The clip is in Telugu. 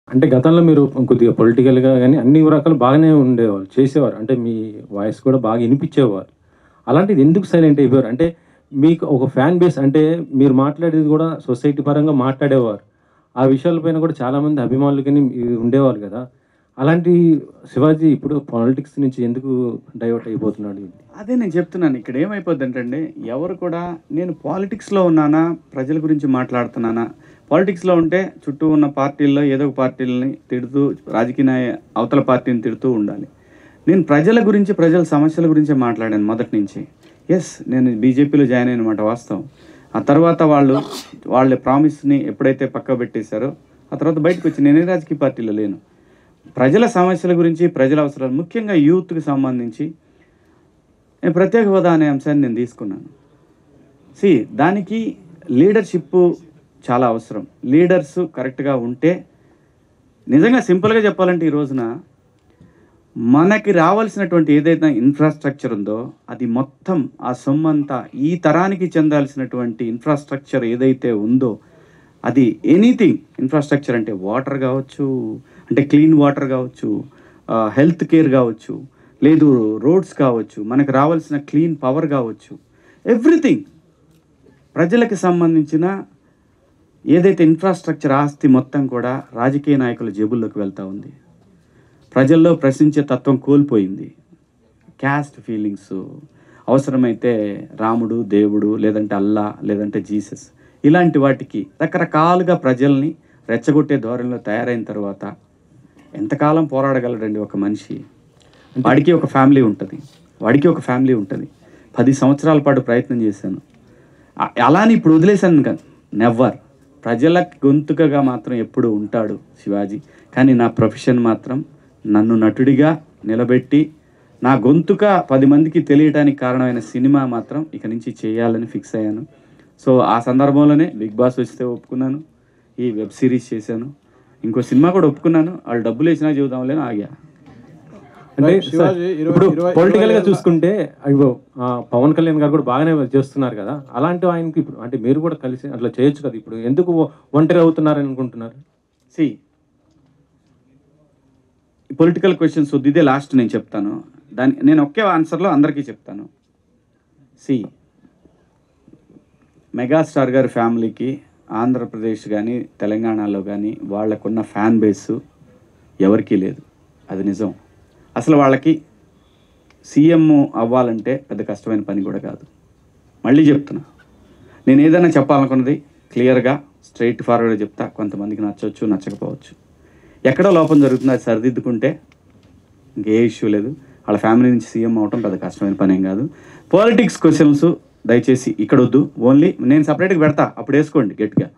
అంటే గతంలో మీరు కొద్దిగా పొలిటికల్‌గా గాని అన్ని రకాలు బాగానే ఉండేవాళ్ళు. చేసేవారు. అంటే మీ వాయిస్ కూడా బాగా ఇనిపిచ్చేవారు. అలాంటిది ఎందుకు సైలెంట్ అయిపోయారు? అంటే మీకు ఒక ఫ్యాన్ బేస్ అంటే మీరు మాట్లాడేది గూడా సొసైటీ పరంగా మాట్లాడేవారు. ఆ విషయాల పైన కూడా చాలామంది అభిమానులు గాని ఉండేవాళ్ళు గదా! అలాంటి శివాజీ ఇప్పుడు పాలిటిక్స్ నుంచి ఎందుకు డైవర్ట్ అయిపోతున్నాడు? అదే నేను చెప్తున్నాను. ఇక్కడ ఏమైపోద్దంటండి, ఎవరు కూడా నేను పాలిటిక్స్‌లో ఉన్నానా, ప్రజల గురించి మాట్లాడుతున్నానా, పాలిటిక్స్‌లో ఉంటే చుట్టూ ఉన్న పార్టీల్లో ఏదో ఒక పార్టీలని తిడుతూ, రాజకీయ అవతల పార్టీని తిడుతూ ఉండాలి. నేను ప్రజల గురించి, ప్రజల సమస్యల గురించే మాట్లాడాను మొదటి నుంచి. యెస్, నేను బీజేపీలో జాయిన్ అయిన మాట వాస్తవం. ఆ తర్వాత వాళ్ళ ప్రామిస్‌ని ఎప్పుడైతే పక్కకు పెట్టేశారో, ఆ తర్వాత బయటకొచ్చి నేనే రాజకీయ పార్టీలో లేను. ప్రజల సమస్యల గురించి, ప్రజల అవసరాలు ముఖ్యంగా యూత్‌కి సంబంధించి నేను ప్రత్యేక హోదా అనే అంశాన్ని నేను తీసుకున్నాను. దానికి లీడర్‌షిప్పు చాలా అవసరం. లీడర్స్ కరెక్ట్‌గా ఉంటే నిజంగా సింపుల్‌గా చెప్పాలంటే ఈ రోజున మనకి రావాల్సినటువంటి ఏదైతే ఇన్‌ఫ్రాస్ట్రక్చర్ ఉందో అది మొత్తం ఆ సొమ్మంతా ఈ తరానికి చెందాల్సినటువంటి ఇన్‌ఫ్రాస్ట్రక్చర్ ఏదైతే ఉందో అది ఎనీథింగ్ ఇన్‌ఫ్రాస్ట్రక్చర్ అంటే వాటర్ కావచ్చు, అంటే క్లీన్ వాటర్ కావచ్చు, హెల్త్ కేర్ కావచ్చు, లేదు రోడ్స్ కావచ్చు, మనకు రావాల్సిన క్లీన్ పవర్ కావచ్చు, ఎవ్రీథింగ్ ప్రజలకు సంబంధించిన ఏదైతే ఇన్ఫ్రాస్ట్రక్చర్ ఆస్తి మొత్తం కూడా రాజకీయ నాయకుల జేబుల్లోకి వెళ్తూ ఉంది. ప్రజల్లో ప్రశ్నించే తత్వం కోల్పోయింది. క్యాస్ట్ ఫీలింగ్స్, అవసరమైతే రాముడు దేవుడు, లేదంటే అల్లా, లేదంటే జీసస్, ఇలాంటి వాటికి రకరకాలుగా ప్రజల్ని రెచ్చగొట్టే ధోరణిలో తయారైన తర్వాత ఎంతకాలం పోరాడగలడండి ఒక మనిషి? వాడికి ఒక ఫ్యామిలీ ఉంటుంది. 10 సంవత్సరాల పాటు ప్రయత్నం చేశాను. అలాని ఇప్పుడు వదిలేశాను కాదు, నెవర్. ప్రజల గొంతుకగా మాత్రం ఎప్పుడు ఉంటాడు శివాజీ. కానీ నా ప్రొఫెషన్ మాత్రం నన్ను నటుడిగా నిలబెట్టి నా గొంతుక 10 మందికి తెలియడానికి కారణమైన సినిమా మాత్రం ఇక నుంచి చేయాలని ఫిక్స్ అయ్యాను. సో ఆ సందర్భంలోనే బిగ్ బాస్ వస్తే ఒప్పుకున్నాను, ఈ వెబ్ సిరీస్ చేశాను, ఇంకో సినిమా కూడా ఒప్పుకున్నాను. వాళ్ళు డబ్బులు వేసినా చూద్దాంలే అని ఆగా. అంటే ఇప్పుడు పొలిటికల్‌గా చూసుకుంటే పవన్ కళ్యాణ్ గారు కూడా బాగానే చేస్తున్నారు కదా! అలాంటి ఆయనకి ఇప్పుడు అంటే మీరు కూడా కలిసి అట్లా చేయొచ్చు కదా! ఇప్పుడు ఎందుకు ఒంటరి అవుతున్నారని అనుకుంటున్నారు? పొలిటికల్ క్వశ్చన్స్ వద్దు, ఇదే లాస్ట్ నేను చెప్తాను. నేను ఒకే ఆన్సర్లో అందరికీ చెప్తాను. మెగాస్టార్ గారి ఫ్యామిలీకి ఆంధ్రప్రదేశ్ కానీ తెలంగాణలో కానీ వాళ్ళకున్న ఫ్యాన్ బేసు ఎవరికీ లేదు. అది నిజం. అసలు వాళ్ళకి సీఎం అవ్వాలంటే పెద్ద కష్టమైన పని కూడా కాదు. మళ్ళీ చెప్తున్నా, నేను ఏదైనా చెప్పాలనుకున్నది క్లియర్గా స్ట్రైట్ ఫార్వర్డ్గా చెప్తా. కొంతమందికి నచ్చవచ్చు, నచ్చకపోవచ్చు. ఎక్కడో లోపం జరుగుతుంది, అది సరిదిద్దుకుంటే ఇంకే ఇష్యూ లేదు. వాళ్ళ ఫ్యామిలీ నుంచి సీఎం అవటం పెద్ద కష్టమైన పని ఏం కాదు. పాలిటిక్స్ క్వశ్చన్స్ దయచేసి ఇక్కడ వద్దు. ఓన్లీ నేను సపరేట్గా పెడతా, అప్పుడు వేసుకోండి గట్టిగా.